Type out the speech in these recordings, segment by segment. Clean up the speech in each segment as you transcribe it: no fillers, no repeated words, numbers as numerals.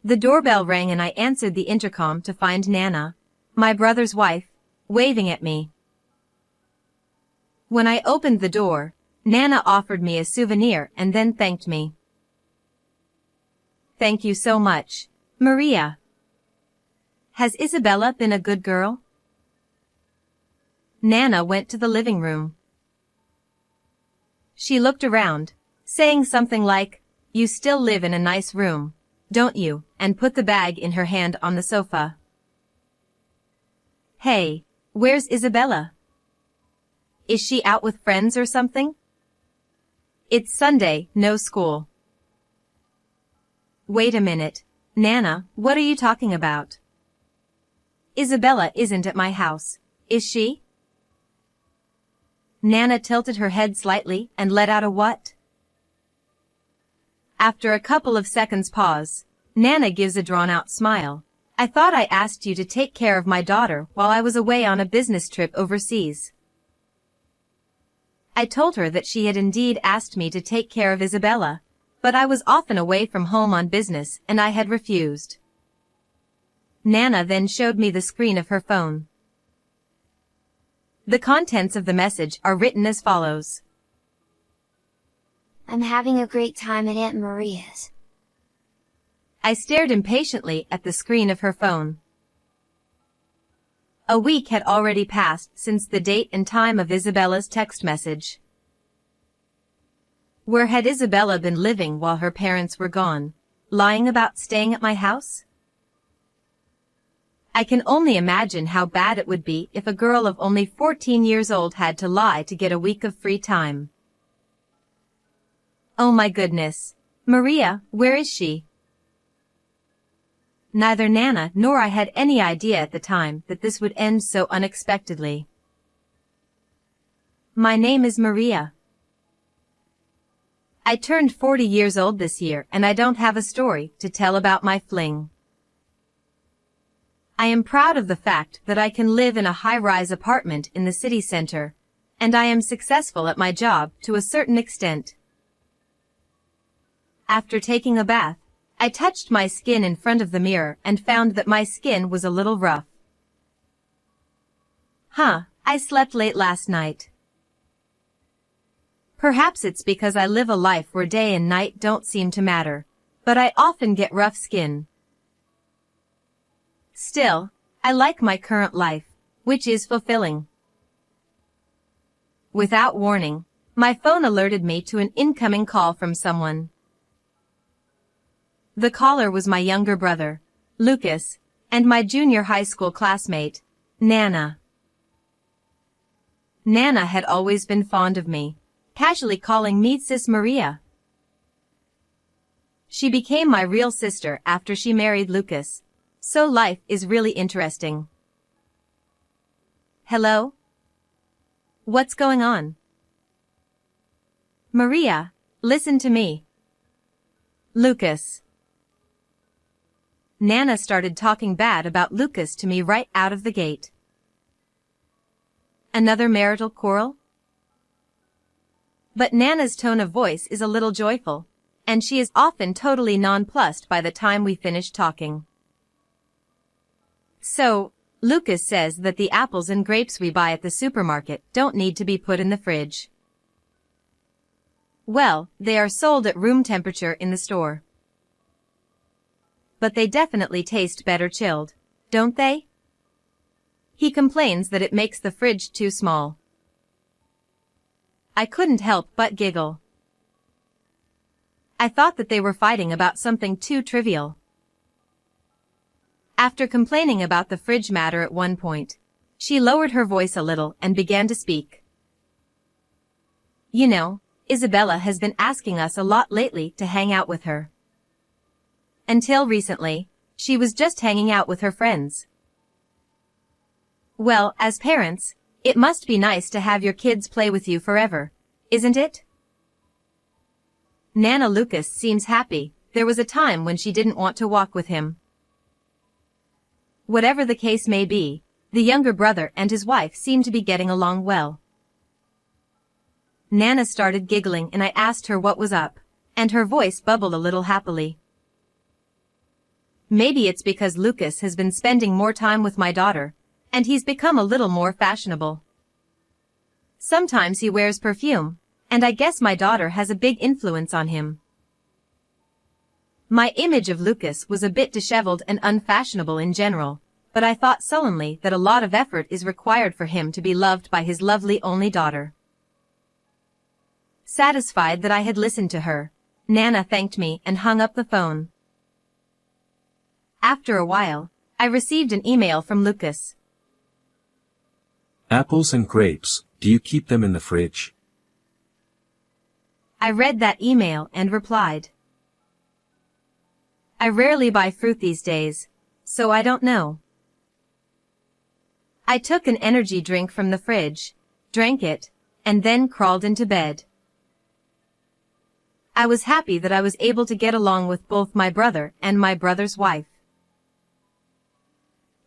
The doorbell rang and I answered the intercom to find Nana, my brother's wife, waving at me. When I opened the door, Nana offered me a souvenir and then thanked me. Thank you so much, Maria. Has Isabella been a good girl? Nana went to the living room. She looked around, saying something like, "You still live in a nice room, don't you?" and put the bag in her hand on the sofa. Hey, where's Isabella? Is she out with friends or something? It's Sunday, no school. Wait a minute, Nana, what are you talking about? Isabella isn't at my house, is she? Nana tilted her head slightly and let out a what? After a couple of seconds pause, Nana gives a drawn-out smile. I thought I asked you to take care of my daughter while I was away on a business trip overseas. I told her that she had indeed asked me to take care of Isabella, but I was often away from home on business and I had refused. Nana then showed me the screen of her phone. The contents of the message are written as follows. I'm having a great time at Aunt Maria's. I stared impatiently at the screen of her phone. A week had already passed since the date and time of Isabella's text message. Where had Isabella been living while her parents were gone? Lying about staying at my house? I can only imagine how bad it would be if a girl of only 14 years old had to lie to get a week of free time. Oh my goodness. Maria, where is she? Neither Nana nor I had any idea at the time that this would end so unexpectedly. My name is Maria. I turned 40 years old this year and I don't have a story to tell about my fling. I am proud of the fact that I can live in a high-rise apartment in the city center, and I am successful at my job to a certain extent. After taking a bath, I touched my skin in front of the mirror and found that my skin was a little rough. I slept late last night. Perhaps it's because I live a life where day and night don't seem to matter, but I often get rough skin. Still, I like my current life, which is fulfilling. Without warning, my phone alerted me to an incoming call from someone. The caller was my younger brother, Lucas, and my junior high school classmate, Nana. Nana had always been fond of me, casually calling me Sis Maria. She became my real sister after she married Lucas. So life is really interesting. Hello? What's going on? Maria, listen to me. Lucas. Nana started talking bad about Lucas to me right out of the gate. Another marital quarrel? But Nana's tone of voice is a little joyful, and she is often totally nonplussed by the time we finish talking. So, Lucas says that the apples and grapes we buy at the supermarket don't need to be put in the fridge. Well, they are sold at room temperature in the store. But they definitely taste better chilled, don't they? He complains that it makes the fridge too small. I couldn't help but giggle. I thought that they were fighting about something too trivial. After complaining about the fridge matter at one point, she lowered her voice a little and began to speak. You know, Isabella has been asking us a lot lately to hang out with her. Until recently, she was just hanging out with her friends. Well, as parents, it must be nice to have your kids play with you forever, isn't it? Nana Lucas seems happy. There was a time when she didn't want to walk with him. Whatever the case may be, the younger brother and his wife seem to be getting along well. Nana started giggling and I asked her what was up, and her voice bubbled a little happily. Maybe it's because Lucas has been spending more time with my daughter, and he's become a little more fashionable. Sometimes he wears perfume, and I guess my daughter has a big influence on him. My image of Lucas was a bit disheveled and unfashionable in general, but I thought sullenly that a lot of effort is required for him to be loved by his lovely only daughter. Satisfied that I had listened to her, Nana thanked me and hung up the phone. After a while, I received an email from Lucas. Apples and grapes, do you keep them in the fridge? I read that email and replied. I rarely buy fruit these days, so I don't know. I took an energy drink from the fridge, drank it, and then crawled into bed. I was happy that I was able to get along with both my brother and my brother's wife.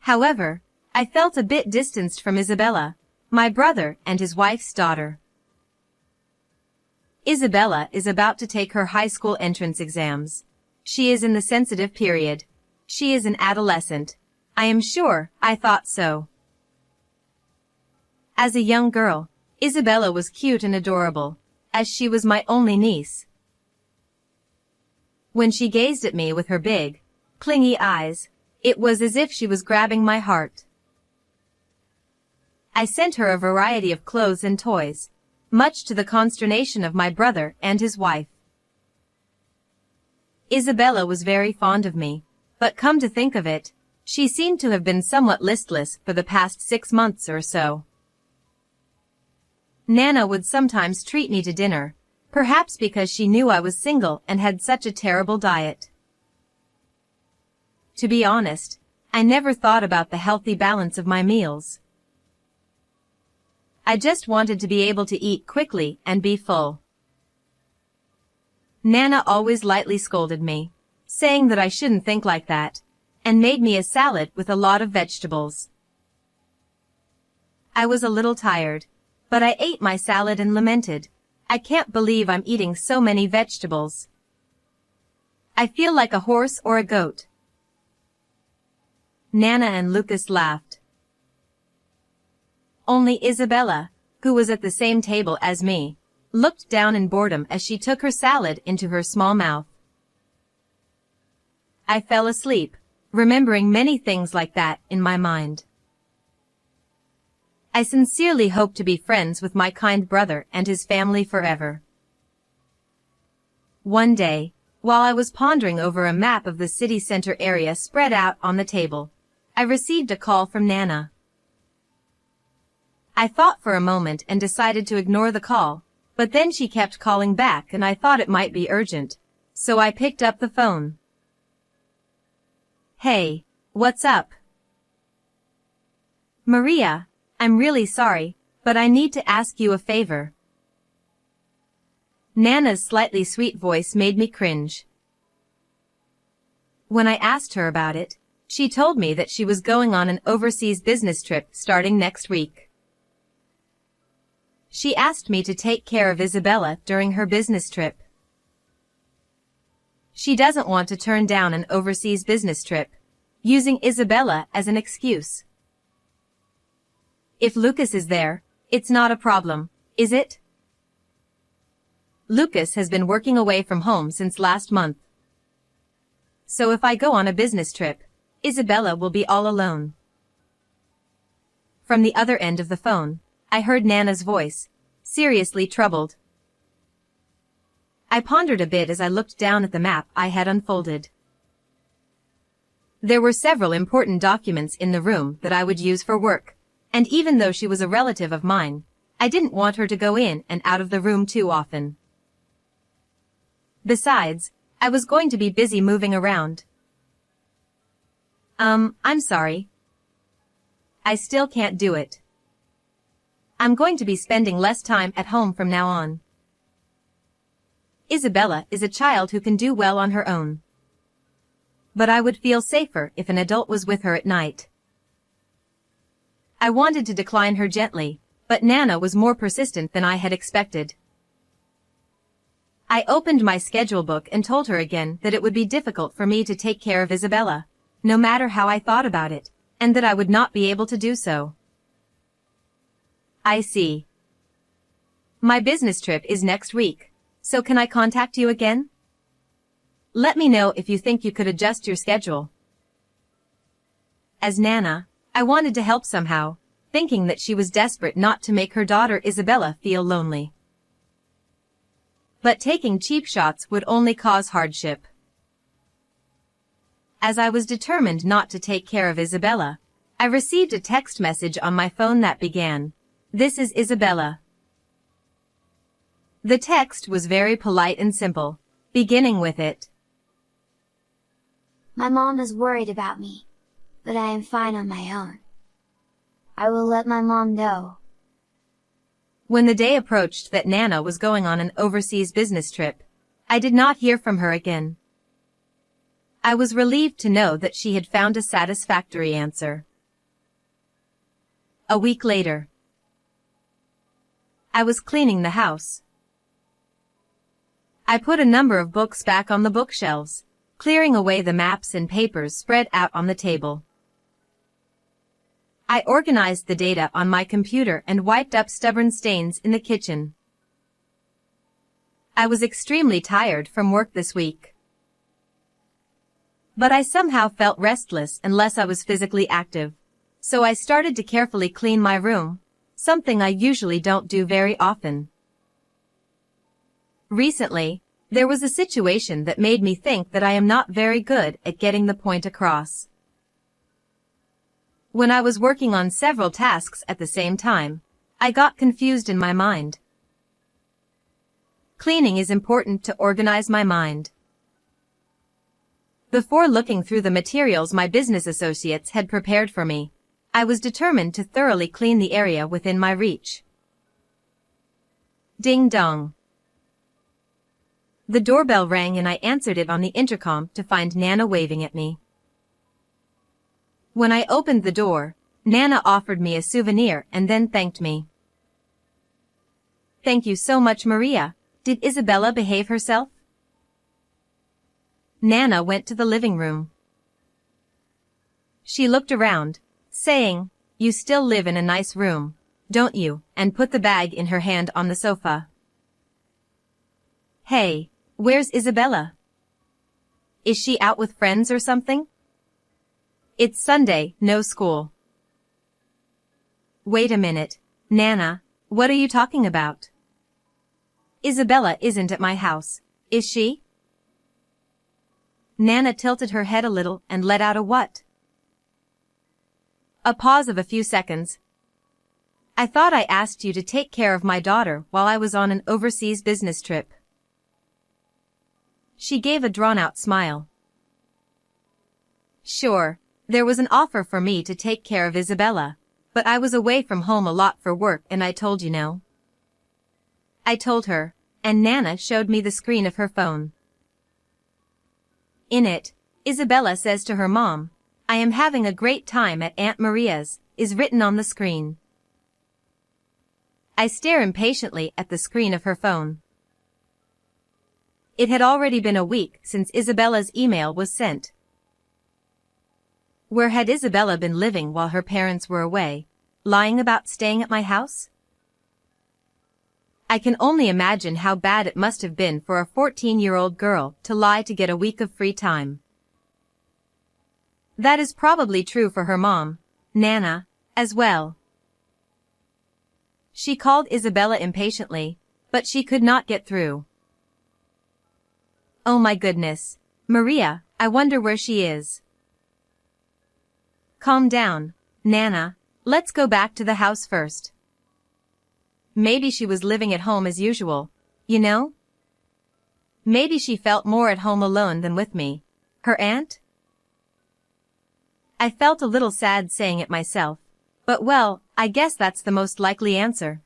However, I felt a bit distanced from Isabella, my brother and his wife's daughter. Isabella is about to take her high school entrance exams. She is in the sensitive period. She is an adolescent. I am sure I thought so. As a young girl, Isabella was cute and adorable, as she was my only niece. When she gazed at me with her big, clingy eyes, it was as if she was grabbing my heart. I sent her a variety of clothes and toys, much to the consternation of my brother and his wife. Isabella was very fond of me, but come to think of it, she seemed to have been somewhat listless for the past 6 months or so. Nana would sometimes treat me to dinner, perhaps because she knew I was single and had such a terrible diet. To be honest, I never thought about the healthy balance of my meals. I just wanted to be able to eat quickly and be full. Nana always lightly scolded me, saying that I shouldn't think like that, and made me a salad with a lot of vegetables. I was a little tired, but I ate my salad and lamented, I can't believe I'm eating so many vegetables. I feel like a horse or a goat. Nana and Lucas laughed. Only Isabella, who was at the same table as me, looked down in boredom as she took her salad into her small mouth. I fell asleep, remembering many things like that in my mind. I sincerely hope to be friends with my kind brother and his family forever. One day, while I was pondering over a map of the city center area spread out on the table, I received a call from Nana. I thought for a moment and decided to ignore the call, but then she kept calling back and I thought it might be urgent, so I picked up the phone. Hey, what's up? Maria, I'm really sorry, but I need to ask you a favor. Nana's slightly sweet voice made me cringe. When I asked her about it, she told me that she was going on an overseas business trip starting next week. She asked me to take care of Isabella during her business trip. She doesn't want to turn down an overseas business trip, using Isabella as an excuse. If Lucas is there, it's not a problem, is it? Lucas has been working away from home since last month. So if I go on a business trip, Isabella will be all alone. From the other end of the phone, I heard Nana's voice, seriously troubled. I pondered a bit as I looked down at the map I had unfolded. There were several important documents in the room that I would use for work, and even though she was a relative of mine, I didn't want her to go in and out of the room too often. Besides, I was going to be busy moving around. I'm sorry. I still can't do it. I'm going to be spending less time at home from now on. Isabella is a child who can do well on her own. But I would feel safer if an adult was with her at night. I wanted to decline her gently, but Nana was more persistent than I had expected. I opened my schedule book and told her again that it would be difficult for me to take care of Isabella, no matter how I thought about it, and that I would not be able to do so. I see. My business trip is next week, so can I contact you again? Let me know if you think you could adjust your schedule. As Nana, I wanted to help somehow, thinking that she was desperate not to make her daughter Isabella feel lonely. But taking cheap shots would only cause hardship. As I was determined not to take care of Isabella, I received a text message on my phone that began, "This is Isabella." The text was very polite and simple, beginning with it. My mom is worried about me, but I am fine on my own. I will let my mom know. When the day approached that Nana was going on an overseas business trip, I did not hear from her again. I was relieved to know that she had found a satisfactory answer. A week later, I was cleaning the house. I put a number of books back on the bookshelves, clearing away the maps and papers spread out on the table. I organized the data on my computer and wiped up stubborn stains in the kitchen. I was extremely tired from work this week. But I somehow felt restless unless I was physically active, so I started to carefully clean my room, something I usually don't do very often. Recently, there was a situation that made me think that I am not very good at getting the point across. When I was working on several tasks at the same time, I got confused in my mind. Cleaning is important to organize my mind. Before looking through the materials my business associates had prepared for me, I was determined to thoroughly clean the area within my reach. Ding dong. The doorbell rang and I answered it on the intercom to find Nana waving at me. When I opened the door, Nana offered me a souvenir and then thanked me. "Thank you so much, Maria. Did Isabella behave herself?" Nana went to the living room. She looked around, saying, "You still live in a nice room, don't you?" and put the bag in her hand on the sofa. "Hey, where's Isabella? Is she out with friends or something? It's Sunday, no school." "Wait a minute, Nana, what are you talking about? Isabella isn't at my house, is she?" Nana tilted her head a little and let out a what? A pause of a few seconds. "I thought I asked you to take care of my daughter while I was on an overseas business trip." She gave a drawn-out smile. "Sure, there was an offer for me to take care of Isabella, but I was away from home a lot for work and I told you no." I told her, and Nana showed me the screen of her phone. In it, Isabella says to her mom, "I am having a great time at Aunt Maria's," is written on the screen. I stare impatiently at the screen of her phone. It had already been a week since Isabella's email was sent. Where had Isabella been living while her parents were away, lying about staying at my house? I can only imagine how bad it must have been for a 14-year-old girl to lie to get a week of free time. That is probably true for her mom, Nana, as well. She called Isabella impatiently, but she could not get through. "Oh my goodness, Maria, I wonder where she is." "Calm down, Nana, let's go back to the house first. Maybe she was living at home as usual, you know? Maybe she felt more at home alone than with me, her aunt?" I felt a little sad saying it myself, but well, I guess that's the most likely answer.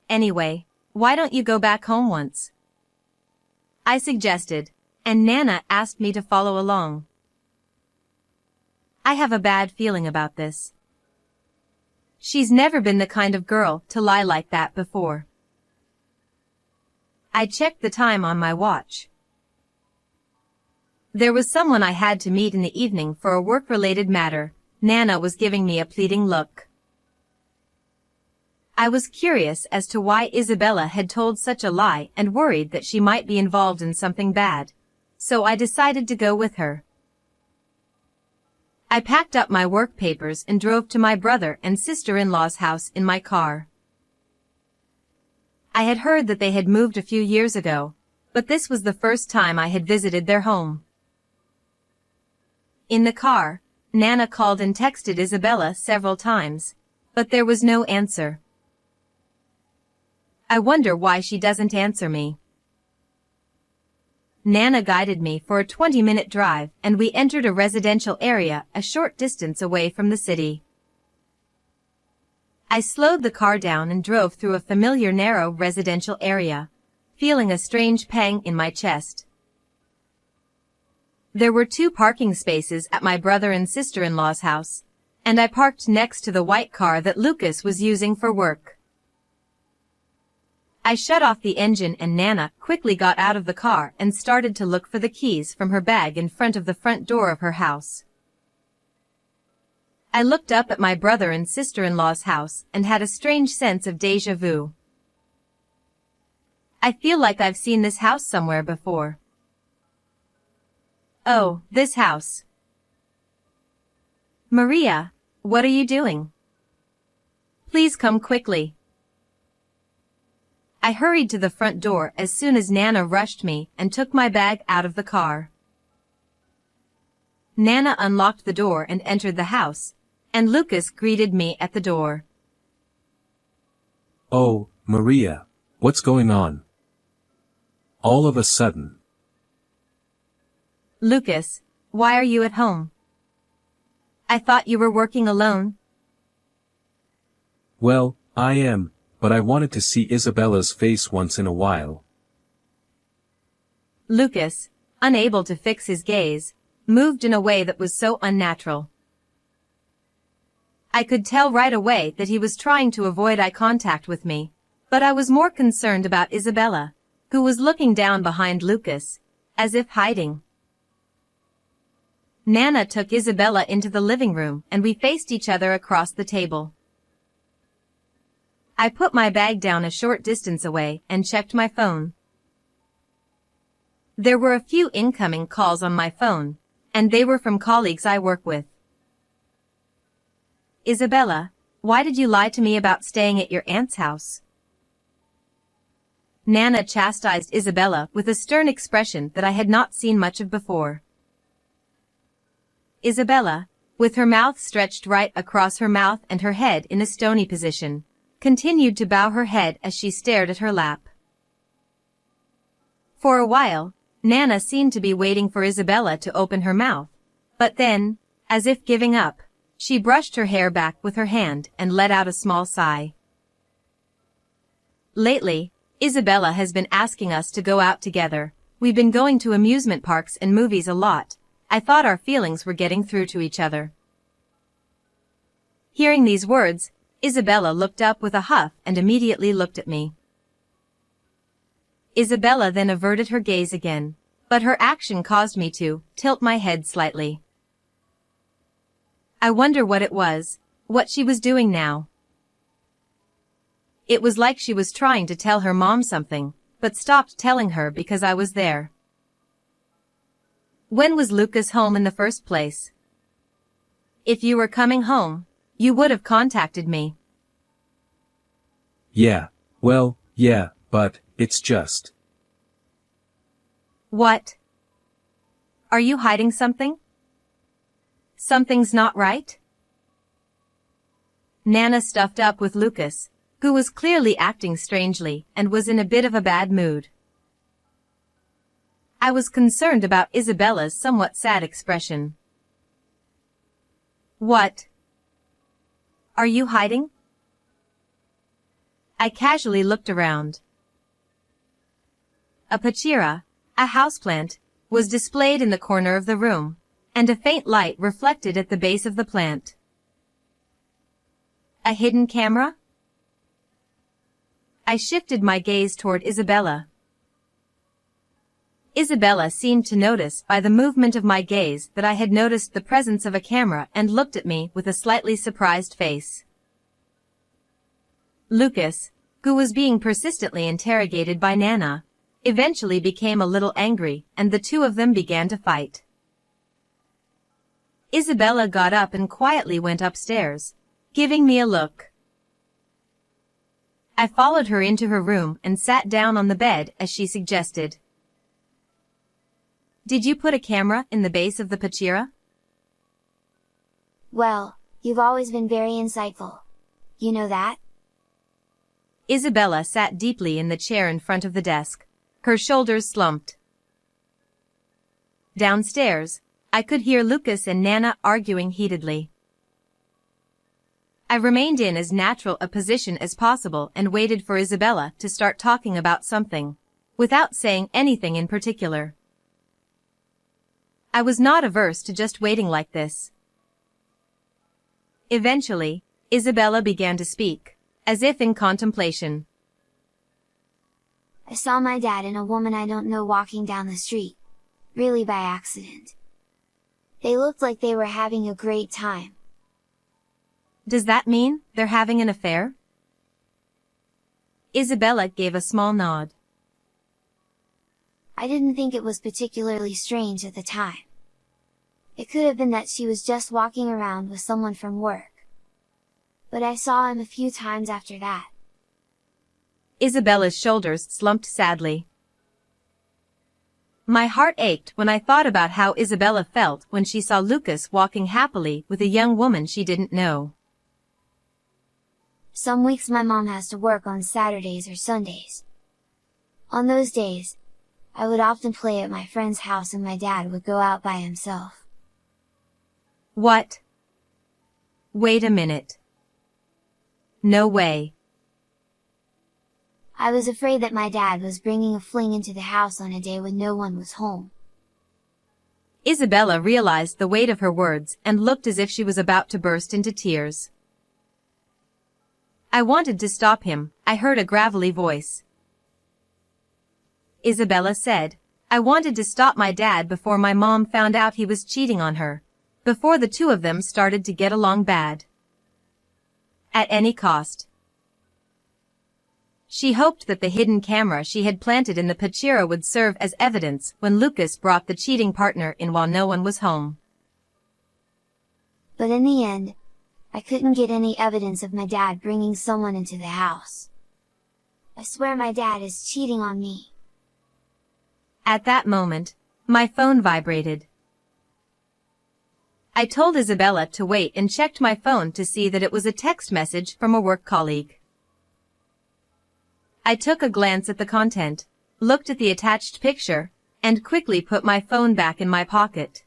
"Anyway, why don't you go back home once?" I suggested, and Nana asked me to follow along. I have a bad feeling about this. She's never been the kind of girl to lie like that before. I checked the time on my watch. There was someone I had to meet in the evening for a work-related matter. Nana was giving me a pleading look. I was curious as to why Isabella had told such a lie and worried that she might be involved in something bad, so I decided to go with her. I packed up my work papers and drove to my brother and sister-in-law's house in my car. I had heard that they had moved a few years ago, but this was the first time I had visited their home. In the car, Nana called and texted Isabella several times, but there was no answer. I wonder why she doesn't answer me. Nana guided me for a 20-minute drive and we entered a residential area a short distance away from the city. I slowed the car down and drove through a familiar narrow residential area, feeling a strange pang in my chest. There were 2 parking spaces at my brother and sister-in-law's house, and I parked next to the white car that Lucas was using for work. I shut off the engine and Nana quickly got out of the car and started to look for the keys from her bag in front of the front door of her house. I looked up at my brother and sister-in-law's house and had a strange sense of déjà vu. I feel like I've seen this house somewhere before. Oh, this house. Maria, what are you doing? Please come quickly. I hurried to the front door as soon as Nana rushed me and took my bag out of the car. Nana unlocked the door and entered the house, and Lucas greeted me at the door. Oh, Maria, what's going on? All of a sudden. Lucas, why are you at home? I thought you were working alone. Well, I am, but I wanted to see Isabella's face once in a while. Lucas, unable to fix his gaze, moved in a way that was so unnatural. I could tell right away that he was trying to avoid eye contact with me, but I was more concerned about Isabella, who was looking down behind Lucas, as if hiding. Nana took Isabella into the living room and we faced each other across the table. I put my bag down a short distance away and checked my phone. There were a few incoming calls on my phone, and they were from colleagues I work with. Isabella, why did you lie to me about staying at your aunt's house? Nana chastised Isabella with a stern expression that I had not seen much of before. Isabella, with her mouth stretched right across her mouth and her head in a stony position, continued to bow her head as she stared at her lap. For a while, Nana seemed to be waiting for Isabella to open her mouth, but then, as if giving up, she brushed her hair back with her hand and let out a small sigh. Lately, Isabella has been asking us to go out together. We've been going to amusement parks and movies a lot. I thought our feelings were getting through to each other. Hearing these words, Isabella looked up with a huff and immediately looked at me. Isabella then averted her gaze again, but her action caused me to tilt my head slightly. I wonder what it was, what she was doing now. It was like she was trying to tell her mom something, but stopped telling her because I was there. When was Lucas home in the first place? If you were coming home, you would have contacted me. Yeah, well, yeah, but it's just. What? Are you hiding something? Something's not right? Nana stuffed up with Lucas, who was clearly acting strangely and was in a bit of a bad mood. I was concerned about Isabella's somewhat sad expression. What? Are you hiding? I casually looked around. A pachira, a houseplant, was displayed in the corner of the room, and a faint light reflected at the base of the plant. A hidden camera? I shifted my gaze toward Isabella. Isabella seemed to notice by the movement of my gaze that I had noticed the presence of a camera and looked at me with a slightly surprised face. Lucas, who was being persistently interrogated by Nana, eventually became a little angry and the two of them began to fight. Isabella got up and quietly went upstairs, giving me a look. I followed her into her room and sat down on the bed as she suggested. Did you put a camera in the base of the Pachira? Well, you've always been very insightful. You know that? Isabella sat deeply in the chair in front of the desk, her shoulders slumped. Downstairs, I could hear Lucas and Nana arguing heatedly. I remained in as natural a position as possible and waited for Isabella to start talking about something, without saying anything in particular. I was not averse to just waiting like this. Eventually, Isabella began to speak, as if in contemplation. I saw my dad and a woman I don't know walking down the street, really by accident. They looked like they were having a great time. Does that mean they're having an affair? Isabella gave a small nod. I didn't think it was particularly strange at the time. It could have been that she was just walking around with someone from work. But I saw him a few times after that. Isabella's shoulders slumped sadly. My heart ached when I thought about how Isabella felt when she saw Lucas walking happily with a young woman she didn't know. Some weeks my mom has to work on Saturdays or Sundays. On those days, I would often play at my friend's house and my dad would go out by himself. What? Wait a minute. No way. I was afraid that my dad was bringing a fling into the house on a day when no one was home. Isabella realized the weight of her words and looked as if she was about to burst into tears. I wanted to stop him, I heard a gravelly voice. Isabella said, I wanted to stop my dad before my mom found out he was cheating on her, before the two of them started to get along bad. At any cost. She hoped that the hidden camera she had planted in the Pachira would serve as evidence when Lucas brought the cheating partner in while no one was home. But in the end, I couldn't get any evidence of my dad bringing someone into the house. I swear my dad is cheating on me. At that moment, my phone vibrated. I told Isabella to wait and checked my phone to see that it was a text message from a work colleague. I took a glance at the content, looked at the attached picture, and quickly put my phone back in my pocket.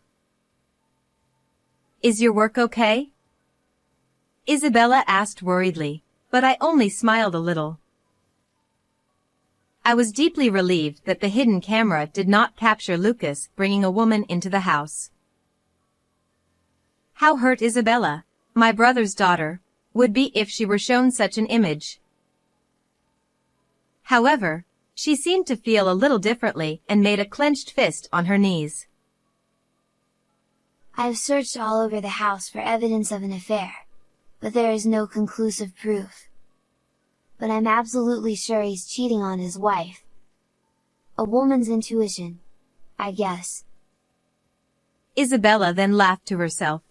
Is your work okay? Isabella asked worriedly, but I only smiled a little. I was deeply relieved that the hidden camera did not capture Lucas bringing a woman into the house. How hurt Isabella, my brother's daughter, would be if she were shown such an image. However, she seemed to feel a little differently and made a clenched fist on her knees. I have searched all over the house for evidence of an affair, but there is no conclusive proof. But I'm absolutely sure he's cheating on his wife. A woman's intuition, I guess. Isabella then laughed to herself.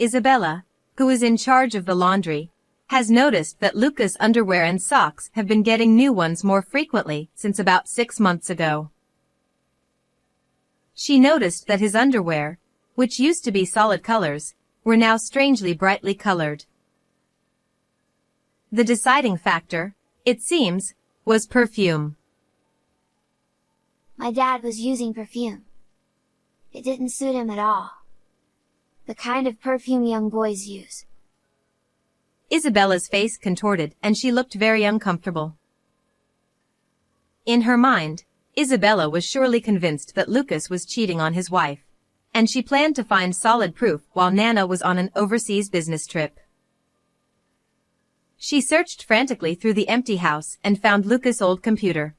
Isabella, who is in charge of the laundry, has noticed that Lucas' underwear and socks have been getting new ones more frequently since about 6 months ago. She noticed that his underwear, which used to be solid colors, were now strangely brightly colored. The deciding factor, it seems, was perfume. My dad was using perfume. It didn't suit him at all. The kind of perfume young boys use. Isabella's face contorted and she looked very uncomfortable. In her mind, Isabella was surely convinced that Lucas was cheating on his wife, and she planned to find solid proof while Nana was on an overseas business trip. She searched frantically through the empty house and found Lucas' old computer.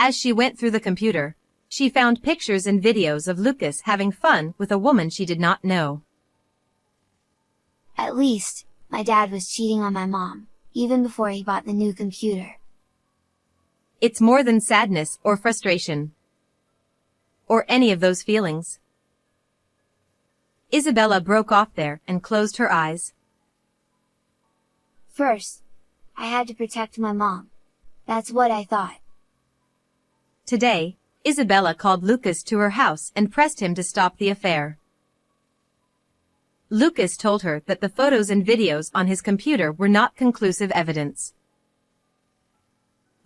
As she went through the computer, she found pictures and videos of Lucas having fun with a woman she did not know. At least, my dad was cheating on my mom, even before he bought the new computer. It's more than sadness or frustration. Or any of those feelings. Isabella broke off there and closed her eyes. First, I had to protect my mom. That's what I thought. Today, Isabella called Lucas to her house and pressed him to stop the affair. Lucas told her that the photos and videos on his computer were not conclusive evidence.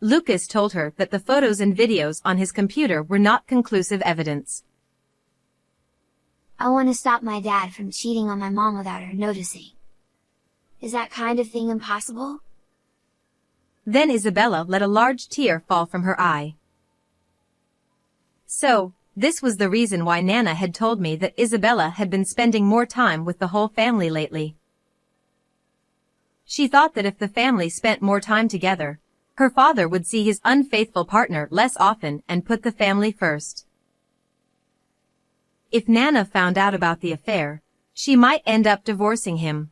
Lucas told her that the photos and videos on his computer were not conclusive evidence. I want to stop my dad from cheating on my mom without her noticing. Is that kind of thing impossible? Then Isabella let a large tear fall from her eye. So, this was the reason why Nana had told me that Isabella had been spending more time with the whole family lately. She thought that if the family spent more time together, her father would see his unfaithful partner less often and put the family first. If Nana found out about the affair, she might end up divorcing him.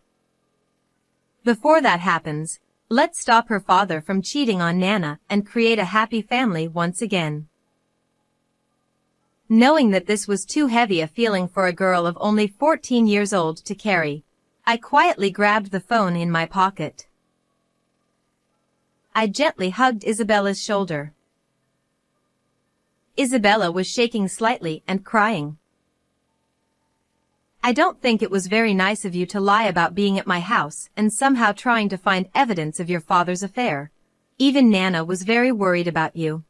Before that happens, let's stop her father from cheating on Nana and create a happy family once again. Knowing that this was too heavy a feeling for a girl of only 14 years old to carry, I quietly grabbed the phone in my pocket. I gently hugged Isabella's shoulder. Isabella was shaking slightly and crying. I don't think it was very nice of you to lie about being at my house and somehow trying to find evidence of your father's affair. Even Nana was very worried about you.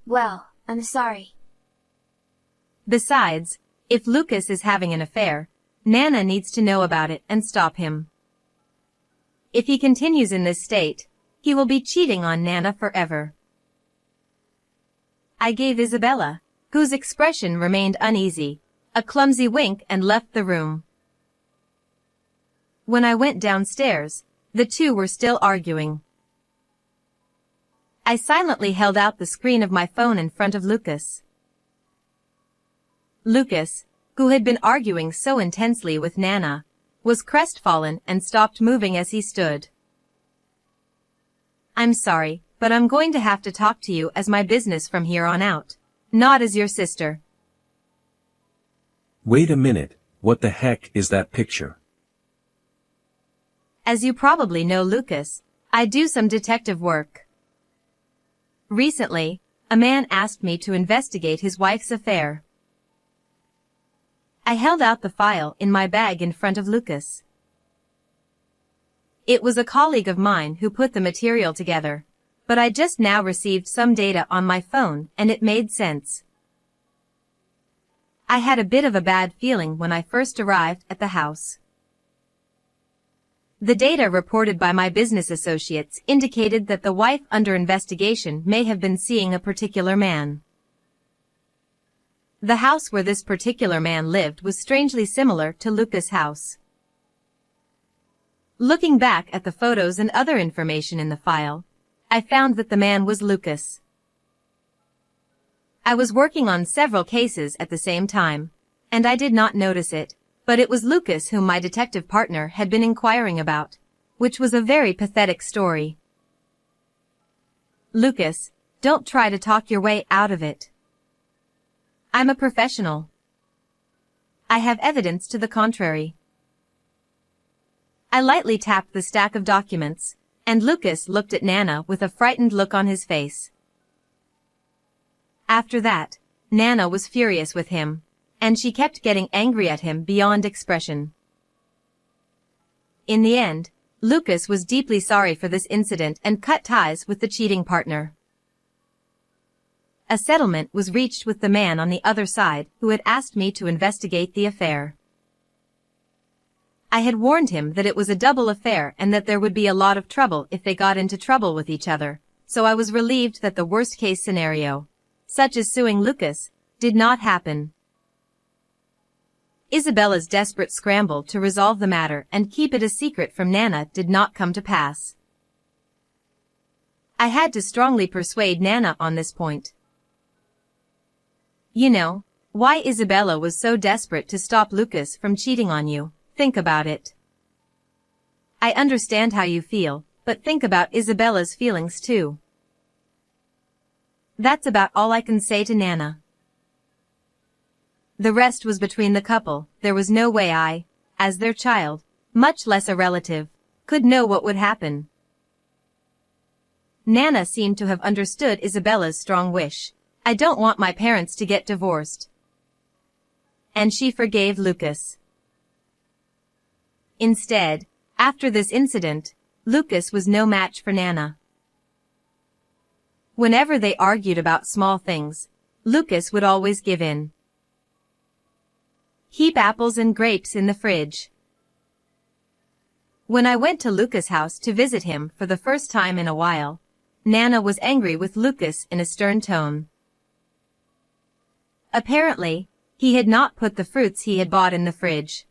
Well, I'm sorry. Besides, if Lucas is having an affair, Nana needs to know about it and stop him. If he continues in this state, he will be cheating on Nana forever. I gave Isabella, whose expression remained uneasy, a clumsy wink and left the room. When I went downstairs, the two were still arguing. I silently held out the screen of my phone in front of Lucas. Lucas, who had been arguing so intensely with Nana, was crestfallen and stopped moving as he stood. I'm sorry, but I'm going to have to talk to you as my business from here on out, not as your sister. Wait a minute, what the heck is that picture? As you probably know, Lucas, I do some detective work. Recently, a man asked me to investigate his wife's affair. I held out the file in my bag in front of Lucas. It was a colleague of mine who put the material together, but I just now received some data on my phone and it made sense. I had a bit of a bad feeling when I first arrived at the house. The data reported by my business associates indicated that the wife under investigation may have been seeing a particular man. The house where this particular man lived was strangely similar to Lucas' house. Looking back at the photos and other information in the file, I found that the man was Lucas. I was working on several cases at the same time, and I did not notice it, but it was Lucas whom my detective partner had been inquiring about, which was a very pathetic story. Lucas, don't try to talk your way out of it. I'm a professional. I have evidence to the contrary. I lightly tapped the stack of documents, and Lucas looked at Nana with a frightened look on his face. After that, Nana was furious with him, and she kept getting angry at him beyond expression. In the end, Lucas was deeply sorry for this incident and cut ties with the cheating partner. A settlement was reached with the man on the other side who had asked me to investigate the affair. I had warned him that it was a double affair and that there would be a lot of trouble if they got into trouble with each other, so I was relieved that the worst-case scenario, such as suing Lucas, did not happen. Isabella's desperate scramble to resolve the matter and keep it a secret from Nana did not come to pass. I had to strongly persuade Nana on this point. You know, why Isabella was so desperate to stop Lucas from cheating on you. Think about it. I understand how you feel, but think about Isabella's feelings too. That's about all I can say to Nana. The rest was between the couple. There was no way I, as their child, much less a relative, could know what would happen. Nana seemed to have understood Isabella's strong wish. I don't want my parents to get divorced. And she forgave Lucas. Instead, after this incident, Lucas was no match for Nana. Whenever they argued about small things, Lucas would always give in. Keep apples and grapes in the fridge. When I went to Lucas' house to visit him for the first time in a while, Nana was angry with Lucas in a stern tone. Apparently, he had not put the fruits he had bought in the fridge.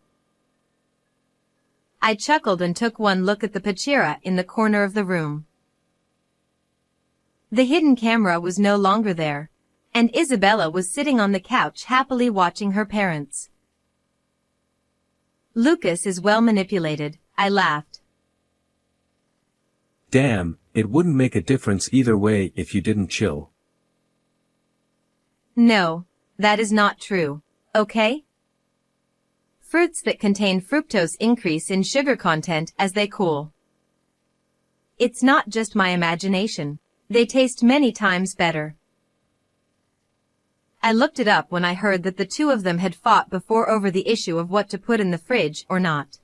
I chuckled and took one look at the pachira in the corner of the room. The hidden camera was no longer there, and Isabella was sitting on the couch happily watching her parents. Lucas is well manipulated, I laughed. Damn, it wouldn't make a difference either way if you didn't chill. No, that is not true, okay? Fruits that contain fructose increase in sugar content as they cool. It's not just my imagination. They taste many times better. I looked it up when I heard that the two of them had fought before over the issue of what to put in the fridge or not.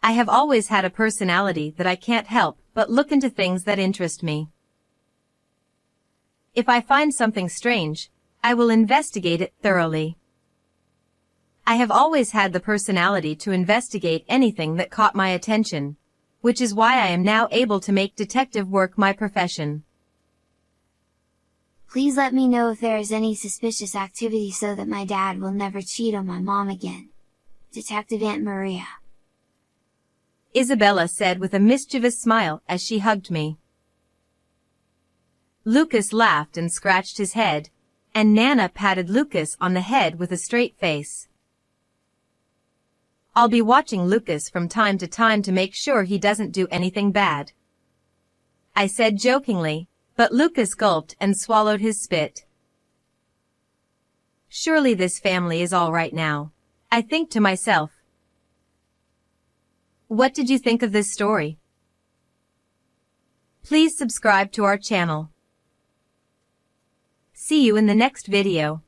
I have always had a personality that I can't help but look into things that interest me. If I find something strange, I will investigate it thoroughly. I have always had the personality to investigate anything that caught my attention, which is why I am now able to make detective work my profession. Please let me know if there is any suspicious activity so that my dad will never cheat on my mom again. Detective Aunt Maria. Isabella said with a mischievous smile as she hugged me. Lucas laughed and scratched his head, and Nana patted Lucas on the head with a straight face. I'll be watching Lucas from time to time to make sure he doesn't do anything bad, I said jokingly, but Lucas gulped and swallowed his spit. Surely this family is all right now, I think to myself. What did you think of this story? Please subscribe to our channel. See you in the next video.